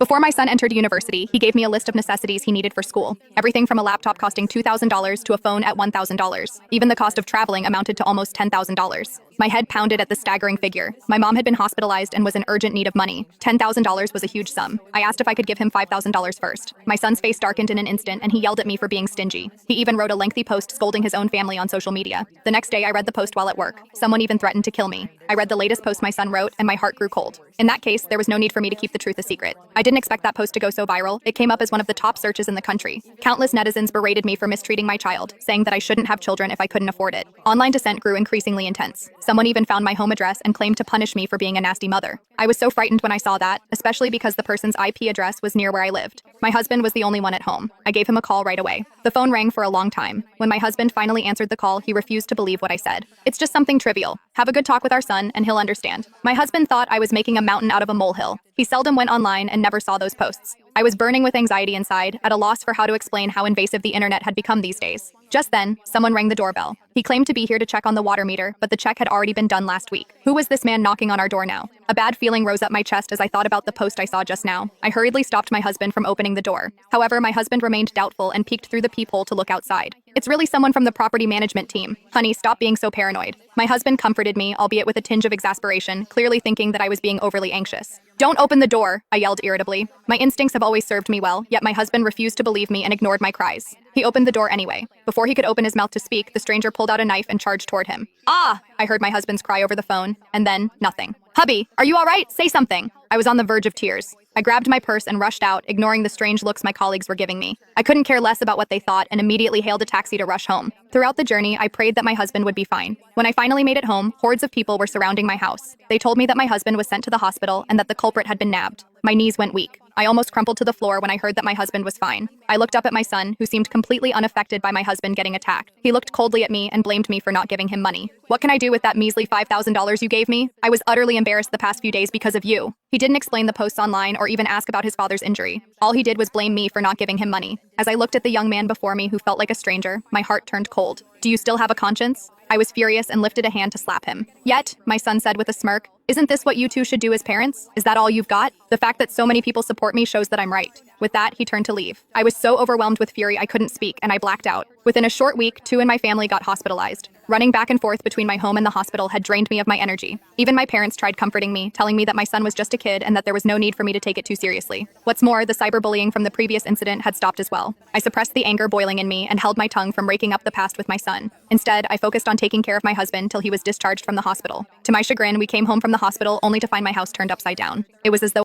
Before my son entered university, he gave me a list of necessities he needed for school. Everything from a laptop costing $2,000 to a phone at $1,000. Even the cost of traveling amounted to almost $10,000. My head pounded at the staggering figure. My mom had been hospitalized and was in urgent need of money. $10,000 was a huge sum. I asked if I could give him $5,000 first. My son's face darkened in an instant and he yelled at me for being stingy. He even wrote a lengthy post scolding his own family on social media. The next day, I read the post while at work. Someone even threatened to kill me. I read the latest post my son wrote and my heart grew cold. In that case, there was no need for me to keep the truth a secret. I didn't expect that post to go so viral. It came up as one of the top searches in the country. Countless netizens berated me for mistreating my child, saying that I shouldn't have children if I couldn't afford it. Online dissent grew increasingly intense. Someone even found my home address and claimed to punish me for being a nasty mother. I was so frightened when I saw that, especially because the person's IP address was near where I lived. My husband was the only one at home. I gave him a call right away. The phone rang for a long time. When my husband finally answered the call, he refused to believe what I said. It's just something trivial. Have a good talk with our son and he'll understand. My husband thought I was making a mountain out of a molehill. He seldom went online and never saw those posts. I was burning with anxiety inside, at a loss for how to explain how invasive the internet had become these days. Just then, someone rang the doorbell. He claimed to be here to check on the water meter, but the check had already been done last week. Who was this man knocking on our door now? A bad feeling rose up my chest as I thought about the post I saw just now. I hurriedly stopped my husband from opening the door. However, my husband remained doubtful and peeked through the peephole to look outside. It's really someone from the property management team. Honey, stop being so paranoid. My husband comforted me, albeit with a tinge of exasperation, clearly thinking that I was being overly anxious. Don't open the door, I yelled irritably. My instincts have always served me well, yet my husband refused to believe me and ignored my cries. He opened the door anyway. Before he could open his mouth to speak, the stranger pulled out a knife and charged toward him. Ah! I heard my husband's cry over the phone, and then nothing. Hubby, are you all right? Say something. I was on the verge of tears. I grabbed my purse and rushed out, ignoring the strange looks my colleagues were giving me. I couldn't care less about what they thought and immediately hailed a taxi to rush home. Throughout the journey, I prayed that my husband would be fine. When I finally made it home, hordes of people were surrounding my house. They told me that my husband was sent to the hospital and that the culprit had been nabbed. My knees went weak. I almost crumpled to the floor when I heard that my husband was fine. I looked up at my son, who seemed completely unaffected by my husband getting attacked. He looked coldly at me and blamed me for not giving him money. What can I do with that measly $5,000 you gave me? I was utterly embarrassed the past few days because of you. He didn't explain the posts online or even ask about his father's injury. All he did was blame me for not giving him money. As I looked at the young man before me who felt like a stranger, my heart turned cold. Do you still have a conscience? I was furious and lifted a hand to slap him. Yet, my son said with a smirk, isn't this what you two should do as parents? Is that all you've got? The fact that so many people support me shows that I'm right. With that, he turned to leave. I was so overwhelmed with fury I couldn't speak, and I blacked out. Within a short week, 2 in my family got hospitalized. Running back and forth between my home and the hospital had drained me of my energy. Even my parents tried comforting me, telling me that my son was just a kid and that there was no need for me to take it too seriously. What's more, the cyberbullying from the previous incident had stopped as well. I suppressed the anger boiling in me and held my tongue from raking up the past with my son. Instead, I focused on taking care of my husband till he was discharged from the hospital. To my chagrin, we came home from the hospital only to find my house turned upside down. It was as though